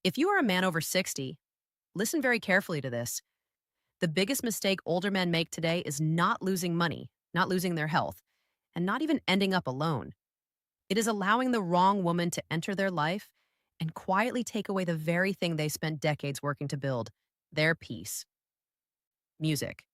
If you are a man over 60, listen very carefully to this. The biggest mistake older men make today is not losing money, not losing their health, and not even ending up alone. It is allowing the wrong woman to enter their life and quietly take away the very thing they spent decades working to build, their peace. Music.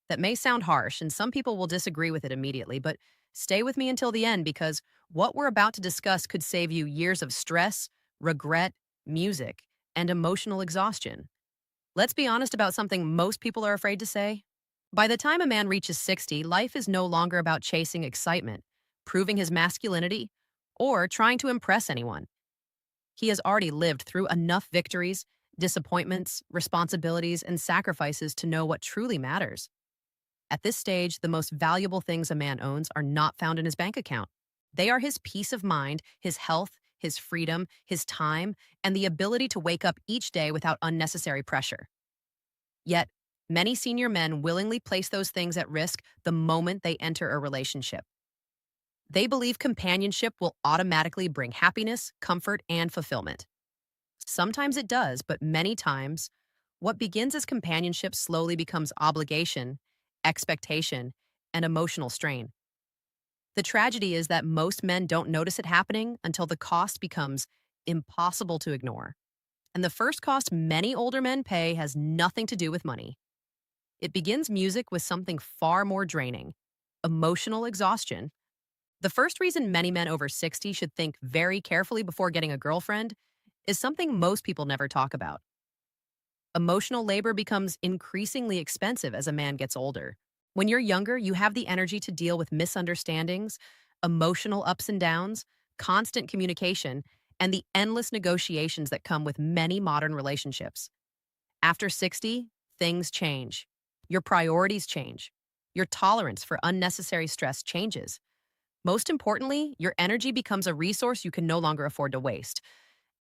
That may sound harsh, and some people will disagree with it immediately, but stay with me until the end because what we're about to discuss could save you years of stress, regret, music, and emotional exhaustion. Let's be honest about something most people are afraid to say. By the time a man reaches 60, life is no longer about chasing excitement, proving his masculinity, or trying to impress anyone. He has already lived through enough victories, disappointments, responsibilities, and sacrifices to know what truly matters. At this stage, the most valuable things a man owns are not found in his bank account. They are his peace of mind, his health, his freedom, his time, and the ability to wake up each day without unnecessary pressure. Yet, many senior men willingly place those things at risk the moment they enter a relationship. They believe companionship will automatically bring happiness, comfort, and fulfillment. Sometimes it does, but many times, what begins as companionship slowly becomes obligation, expectation, and emotional strain. The tragedy is that most men don't notice it happening until the cost becomes impossible to ignore. And the first cost many older men pay has nothing to do with money. It begins music with something far more draining: emotional exhaustion. The first reason many men over 60 should think very carefully before getting a girlfriend is something most people never talk about. Emotional labor becomes increasingly expensive as a man gets older. When you're younger, you have the energy to deal with misunderstandings, emotional ups and downs, constant communication, and the endless negotiations that come with many modern relationships. After 60, things change. Your priorities change. Your tolerance for unnecessary stress changes. Most importantly, your energy becomes a resource you can no longer afford to waste.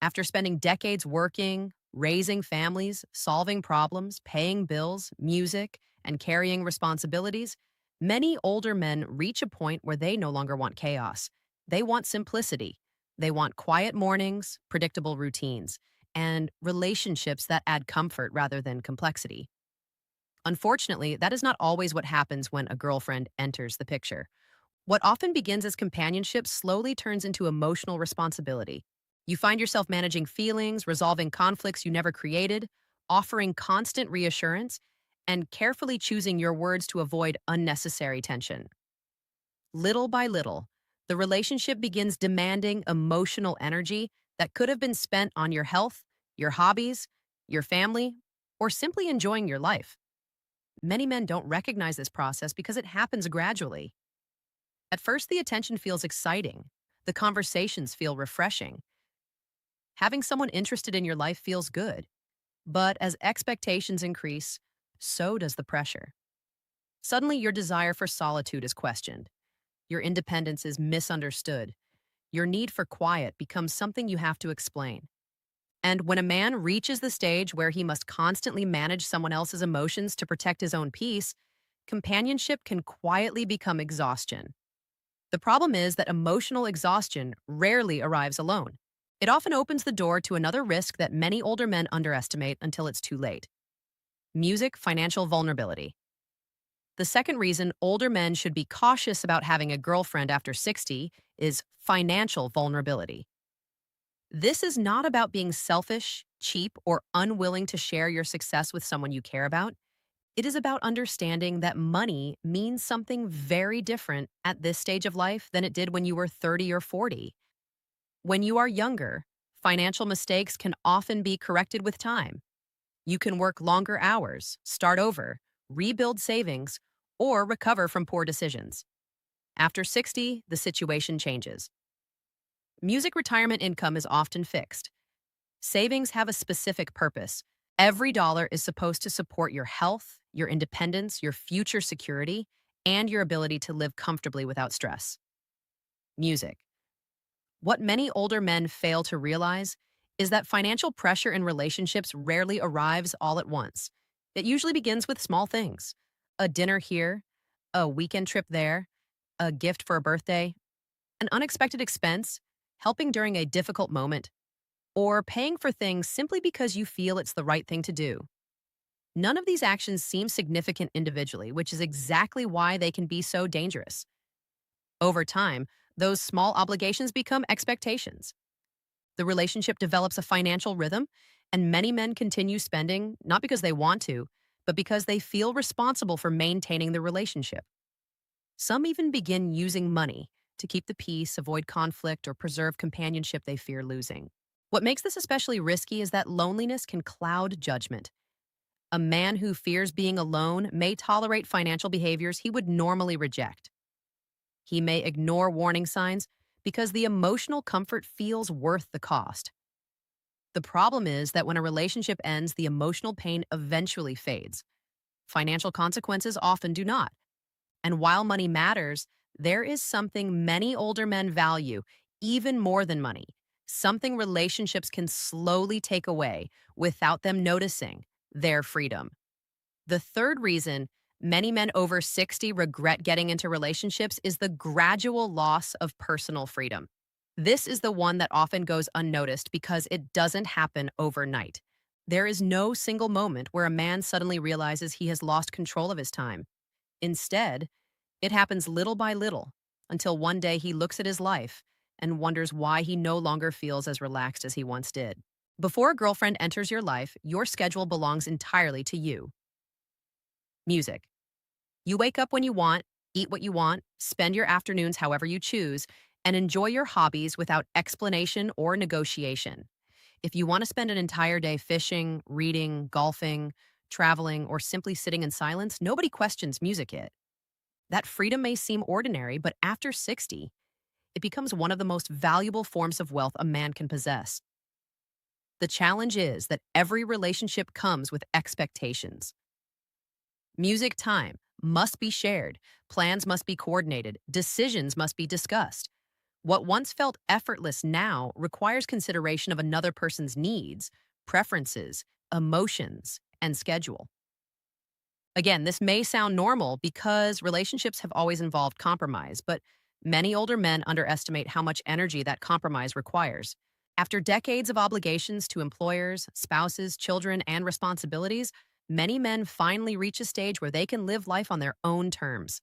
After spending decades working, raising families, solving problems, paying bills, music, and carrying responsibilities, many older men reach a point where they no longer want chaos. They want simplicity. They want quiet mornings, predictable routines, and relationships that add comfort rather than complexity. Unfortunately, that is not always what happens when a girlfriend enters the picture. What often begins as companionship slowly turns into emotional responsibility. You find yourself managing feelings, resolving conflicts you never created, offering constant reassurance, and carefully choosing your words to avoid unnecessary tension. Little by little, the relationship begins demanding emotional energy that could have been spent on your health, your hobbies, your family, or simply enjoying your life. Many men don't recognize this process because it happens gradually. At first, the attention feels exciting. The conversations feel refreshing. Having someone interested in your life feels good. But as expectations increase, so does the pressure. Suddenly, your desire for solitude is questioned. Your independence is misunderstood. Your need for quiet becomes something you have to explain. And when a man reaches the stage where he must constantly manage someone else's emotions to protect his own peace, companionship can quietly become exhaustion. The problem is that emotional exhaustion rarely arrives alone. It often opens the door to another risk that many older men underestimate until it's too late: music financial vulnerability. The second reason older men should be cautious about having a girlfriend after 60 is financial vulnerability. This is not about being selfish, cheap, or unwilling to share your success with someone you care about. It is about understanding that money means something very different at this stage of life than it did when you were 30 or 40. When you are younger, financial mistakes can often be corrected with time. You can work longer hours, start over, rebuild savings, or recover from poor decisions. After 60, the situation changes. Music retirement income is often fixed. Savings have a specific purpose. Every dollar is supposed to support your health, your independence, your future security, and your ability to live comfortably without stress. Music. What many older men fail to realize is that financial pressure in relationships rarely arrives all at once. It usually begins with small things: a dinner here, a weekend trip there, a gift for a birthday, an unexpected expense, helping during a difficult moment. or paying for things simply because you feel it's the right thing to do. None of these actions seem significant individually, which is exactly why they can be so dangerous. Over time, those small obligations become expectations. The relationship develops a financial rhythm, and many men continue spending not because they want to, but because they feel responsible for maintaining the relationship. Some even begin using money to keep the peace, avoid conflict, or preserve companionship they fear losing. What makes this especially risky is that loneliness can cloud judgment. A man who fears being alone may tolerate financial behaviors he would normally reject. He may ignore warning signs because the emotional comfort feels worth the cost. The problem is that when a relationship ends, the emotional pain eventually fades. Financial consequences often do not. And while money matters, there is something many older men value even more than money, something relationships can slowly take away without them noticing: their freedom. The third reason many men over 60 regret getting into relationships is the gradual loss of personal freedom. This is the one that often goes unnoticed because it doesn't happen overnight. There is no single moment where a man suddenly realizes he has lost control of his time. Instead, it happens little by little until one day he looks at his life and wonders why he no longer feels as relaxed as he once did. Before a girlfriend enters your life, your schedule belongs entirely to you. Music. You wake up when you want, eat what you want, spend your afternoons however you choose, and enjoy your hobbies without explanation or negotiation. If you want to spend an entire day fishing, reading, golfing, traveling, or simply sitting in silence, nobody questions music it. That freedom may seem ordinary, but after 60, it becomes one of the most valuable forms of wealth a man can possess. The challenge is that every relationship comes with expectations. Music time must be shared, plans must be coordinated, decisions must be discussed. What once felt effortless now requires consideration of another person's needs, preferences, emotions, and schedule. Again, this may sound normal because relationships have always involved compromise, but many older men underestimate how much energy that compromise requires. After decades of obligations to employers, spouses, children, and responsibilities, many men finally reach a stage where they can live life on their own terms.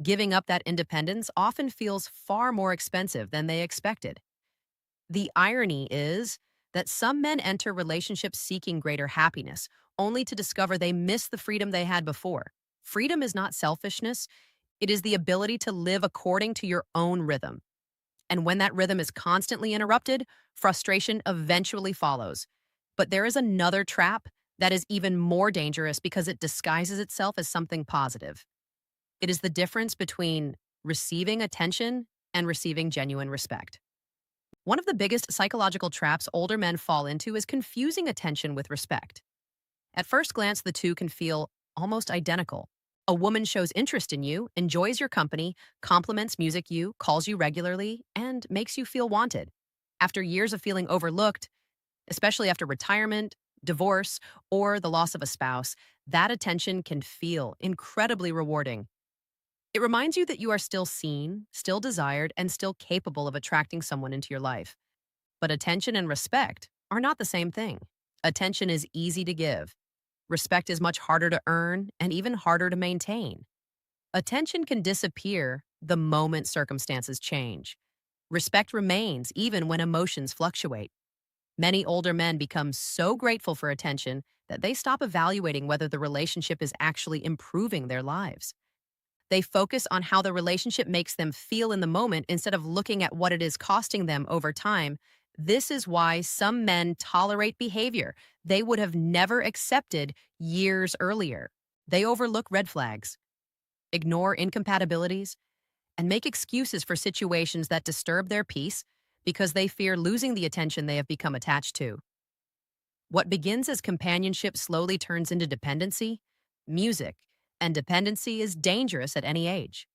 Giving up that independence often feels far more expensive than they expected. The irony is that some men enter relationships seeking greater happiness, only to discover they miss the freedom they had before. Freedom is not selfishness, it is the ability to live according to your own rhythm. And when that rhythm is constantly interrupted, frustration eventually follows. But there is another trap that is even more dangerous because it disguises itself as something positive. It is the difference between receiving attention and receiving genuine respect. One of the biggest psychological traps older men fall into is confusing attention with respect. At first glance, the two can feel almost identical. A woman shows interest in you, enjoys your company, compliments music you, calls you regularly, and makes you feel wanted. After years of feeling overlooked, especially after retirement, divorce, or the loss of a spouse, that attention can feel incredibly rewarding. It reminds you that you are still seen, still desired, and still capable of attracting someone into your life. But attention and respect are not the same thing. Attention is easy to give. Respect is much harder to earn and even harder to maintain. Attention can disappear the moment circumstances change. Respect remains even when emotions fluctuate. Many older men become so grateful for attention that they stop evaluating whether the relationship is actually improving their lives. They focus on how the relationship makes them feel in the moment instead of looking at what it is costing them over time. This is why some men tolerate behavior they would have never accepted years earlier. They overlook red flags, ignore incompatibilities, and make excuses for situations that disturb their peace because they fear losing the attention they have become attached to. What begins as companionship slowly turns into dependency, music, and dependency is dangerous at any age.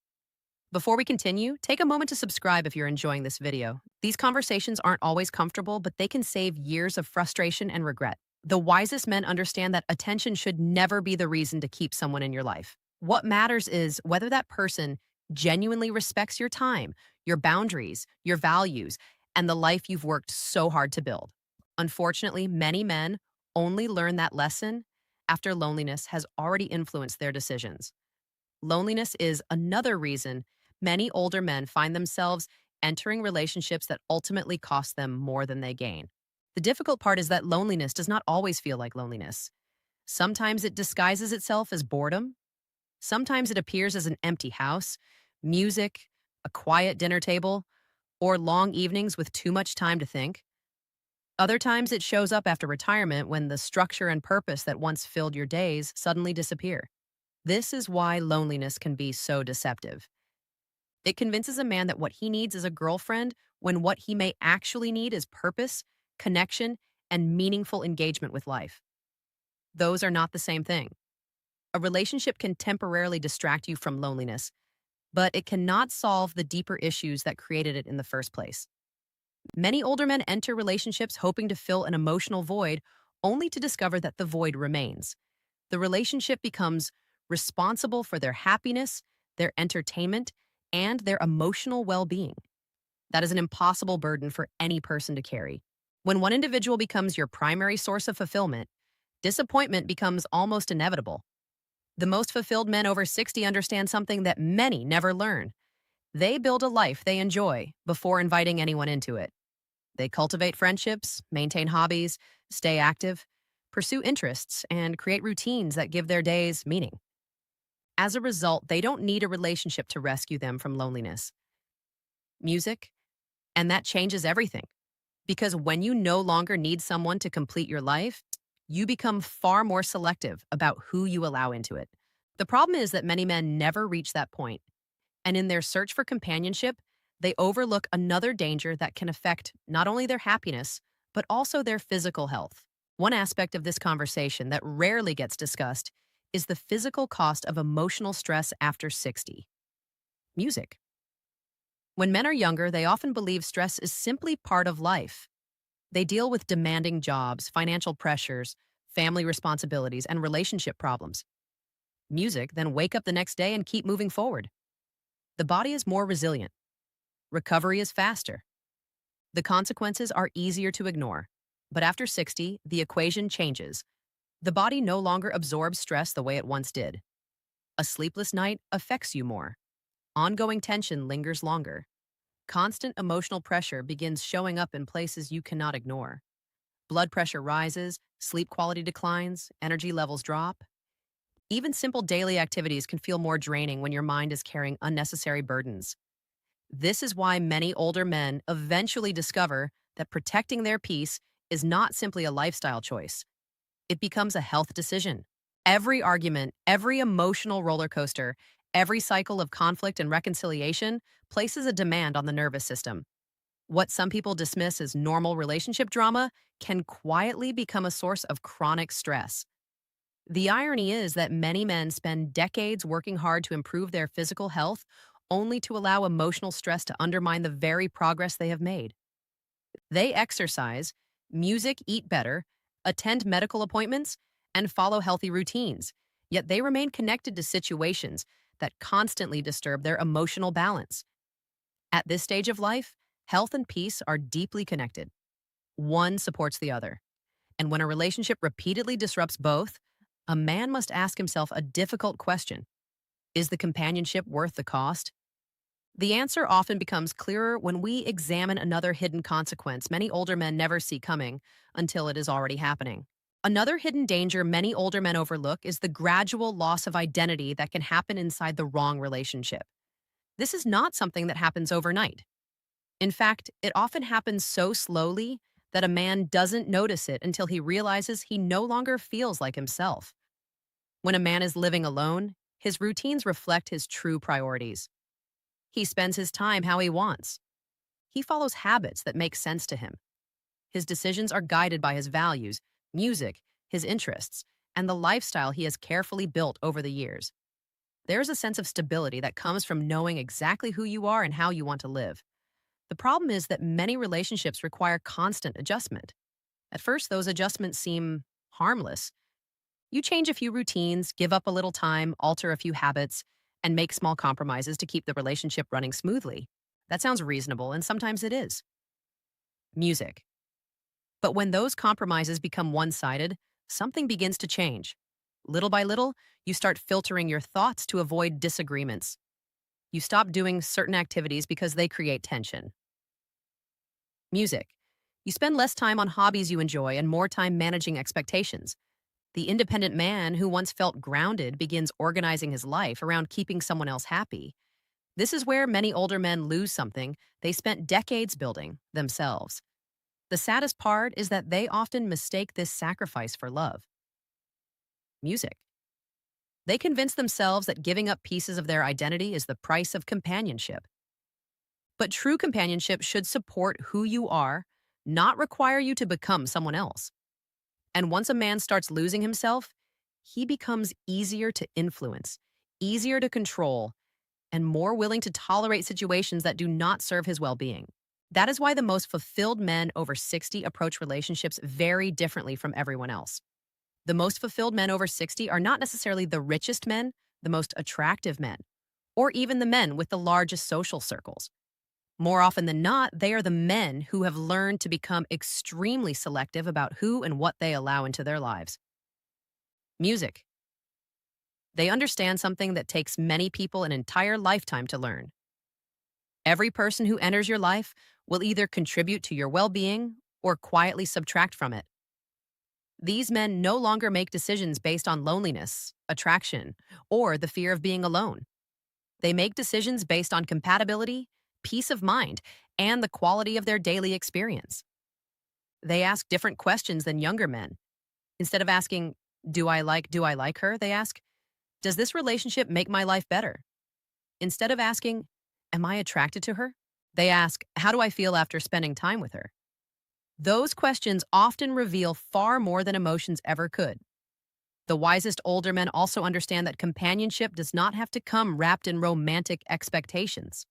Before we continue, take a moment to subscribe if you're enjoying this video. These conversations aren't always comfortable, but they can save years of frustration and regret. The wisest men understand that attention should never be the reason to keep someone in your life. What matters is whether that person genuinely respects your time, your boundaries, your values, and the life you've worked so hard to build. Unfortunately, many men only learn that lesson after loneliness has already influenced their decisions. Loneliness is another reason many older men find themselves entering relationships that ultimately cost them more than they gain. The difficult part is that loneliness does not always feel like loneliness. Sometimes it disguises itself as boredom. Sometimes it appears as an empty house, music, a quiet dinner table, or long evenings with too much time to think. Other times it shows up after retirement when the structure and purpose that once filled your days suddenly disappear. This is why loneliness can be so deceptive. It convinces a man that what he needs is a girlfriend when what he may actually need is purpose, connection, and meaningful engagement with life. Those are not the same thing. A relationship can temporarily distract you from loneliness, but it cannot solve the deeper issues that created it in the first place. Many older men enter relationships hoping to fill an emotional void, only to discover that the void remains. The relationship becomes responsible for their happiness, their entertainment, and their emotional well being. That is an impossible burden for any person to carry. When one individual becomes your primary source of fulfillment, disappointment becomes almost inevitable. The most fulfilled men over 60 understand something that many never learn. They build a life they enjoy before inviting anyone into it. They cultivate friendships, maintain hobbies, stay active, pursue interests, and create routines that give their days meaning. As a result, they don't need a relationship to rescue them from loneliness. Music, and that changes everything. Because when you no longer need someone to complete your life, you become far more selective about who you allow into it. The problem is that many men never reach that point, and in their search for companionship, they overlook another danger that can affect not only their happiness, but also their physical health. One aspect of this conversation that rarely gets discussed is the physical cost of emotional stress after 60. Music. When men are younger, they often believe stress is simply part of life. They deal with demanding jobs, financial pressures, family responsibilities, and relationship problems. Music, then wake up the next day and keep moving forward. The body is more resilient. Recovery is faster. The consequences are easier to ignore. But after 60, the equation changes. The body no longer absorbs stress the way it once did. A sleepless night affects you more. Ongoing tension lingers longer. Constant emotional pressure begins showing up in places you cannot ignore. Blood pressure rises, sleep quality declines, energy levels drop. Even simple daily activities can feel more draining when your mind is carrying unnecessary burdens. This is why many older men eventually discover that protecting their peace is not simply a lifestyle choice. It becomes a health decision. Every argument, every emotional roller coaster, every cycle of conflict and reconciliation places a demand on the nervous system. What some people dismiss as normal relationship drama can quietly become a source of chronic stress. The irony is that many men spend decades working hard to improve their physical health only to allow emotional stress to undermine the very progress they have made. They exercise, music, eat better, attend medical appointments, and follow healthy routines, yet they remain connected to situations that constantly disturb their emotional balance. At this stage of life, health and peace are deeply connected. One supports the other. And when a relationship repeatedly disrupts both, a man must ask himself a difficult question. Is the companionship worth the cost? The answer often becomes clearer when we examine another hidden consequence many older men never see coming until it is already happening. Another hidden danger many older men overlook is the gradual loss of identity that can happen inside the wrong relationship. This is not something that happens overnight. In fact, it often happens so slowly that a man doesn't notice it until he realizes he no longer feels like himself. When a man is living alone, his routines reflect his true priorities. He spends his time how he wants. He follows habits that make sense to him. His decisions are guided by his values, music, his interests, and the lifestyle he has carefully built over the years. There is a sense of stability that comes from knowing exactly who you are and how you want to live. The problem is that many relationships require constant adjustment. At first, those adjustments seem harmless. You change a few routines, give up a little time, alter a few habits, and make small compromises to keep the relationship running smoothly. That sounds reasonable, and sometimes it is. music. But when those compromises become one sided, something begins to change. Little by little, you start filtering your thoughts to avoid disagreements. You stop doing certain activities because they create tension. Music. You spend less time on hobbies you enjoy and more time managing expectations. The independent man who once felt grounded begins organizing his life around keeping someone else happy. This is where many older men lose something they spent decades building themselves. The saddest part is that they often mistake this sacrifice for love. Music. They convince themselves that giving up pieces of their identity is the price of companionship. But true companionship should support who you are, not require you to become someone else. And once a man starts losing himself, he becomes easier to influence, easier to control, and more willing to tolerate situations that do not serve his well being. That is why the most fulfilled men over 60 approach relationships very differently from everyone else. The most fulfilled men over 60 are not necessarily the richest men, the most attractive men, or even the men with the largest social circles. More often than not, they are the men who have learned to become extremely selective about who and what they allow into their lives. Music. They understand something that takes many people an entire lifetime to learn. Every person who enters your life will either contribute to your well being or quietly subtract from it. These men no longer make decisions based on loneliness, attraction, or the fear of being alone. They make decisions based on compatibility, peace of mind, and the quality of their daily experience. They ask different questions than younger men. Instead of asking, do I like her? They ask, does this relationship make my life better? Instead of asking, am I attracted to her? They ask, how do I feel after spending time with her? Those questions often reveal far more than emotions ever could. The wisest older men also understand that companionship does not have to come wrapped in romantic expectations.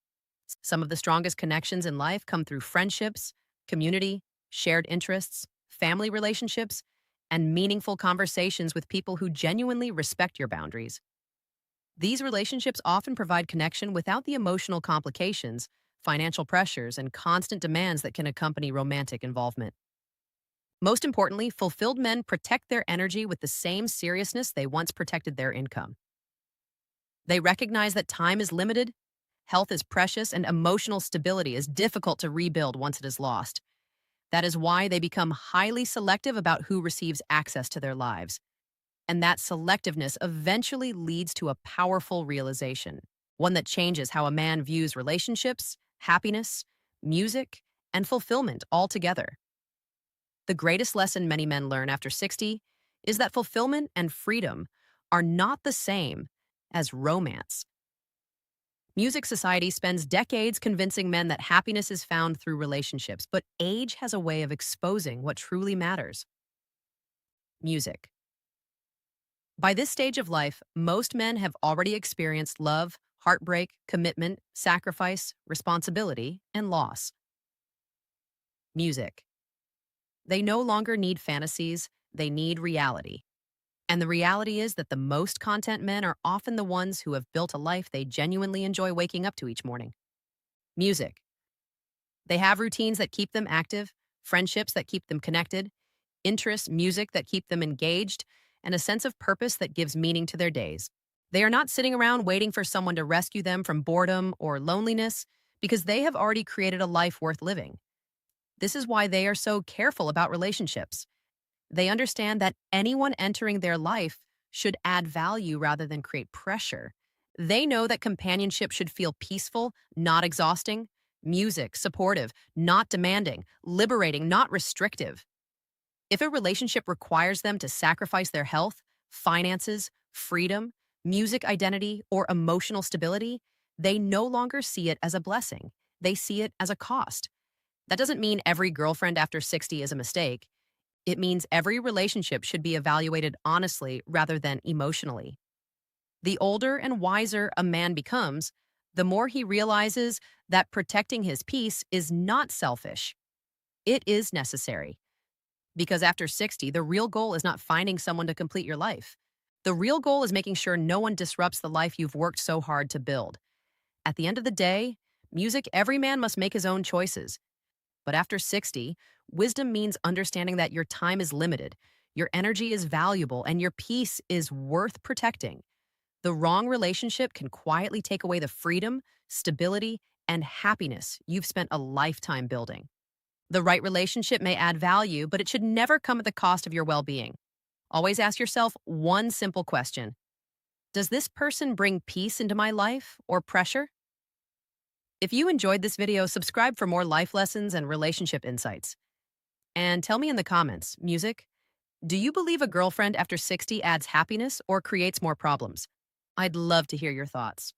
Some of the strongest connections in life come through friendships, community, shared interests, family relationships, and meaningful conversations with people who genuinely respect your boundaries. These relationships often provide connection without the emotional complications, financial pressures, and constant demands that can accompany romantic involvement. Most importantly, fulfilled men protect their energy with the same seriousness they once protected their income. They recognize that time is limited, health is precious, and emotional stability is difficult to rebuild once it is lost. That is why they become highly selective about who receives access to their lives. And that selectiveness eventually leads to a powerful realization, one that changes how a man views relationships, happiness, music, and fulfillment altogether. The greatest lesson many men learn after 60 is that fulfillment and freedom are not the same as romance. Music society spends decades convincing men that happiness is found through relationships, but age has a way of exposing what truly matters. Music. By this stage of life, most men have already experienced love, heartbreak, commitment, sacrifice, responsibility, and loss. Music. They no longer need fantasies, they need reality. And the reality is that the most content men are often the ones who have built a life they genuinely enjoy waking up to each morning. Music. They have routines that keep them active, friendships that keep them connected, interests, music that keep them engaged, and a sense of purpose that gives meaning to their days. They are not sitting around waiting for someone to rescue them from boredom or loneliness because they have already created a life worth living. This is why they are so careful about relationships. They understand that anyone entering their life should add value rather than create pressure. They know that companionship should feel peaceful, not exhausting, music, supportive, not demanding, liberating, not restrictive. If a relationship requires them to sacrifice their health, finances, freedom, music identity, or emotional stability, they no longer see it as a blessing. They see it as a cost. That doesn't mean every girlfriend after 60 is a mistake. It means every relationship should be evaluated honestly rather than emotionally. The older and wiser a man becomes, the more he realizes that protecting his peace is not selfish. It is necessary. Because after 60, the real goal is not finding someone to complete your life. The real goal is making sure no one disrupts the life you've worked so hard to build. At the end of the day, music, every man must make his own choices. But after 60, wisdom means understanding that your time is limited, your energy is valuable, and your peace is worth protecting. The wrong relationship can quietly take away the freedom, stability, and happiness you've spent a lifetime building. The right relationship may add value, but it should never come at the cost of your well being. Always ask yourself one simple question: does this person bring peace into my life or pressure? If you enjoyed this video, subscribe for more life lessons and relationship insights. And tell me in the comments, music, do you believe a girlfriend after 60 adds happiness or creates more problems? I'd love to hear your thoughts.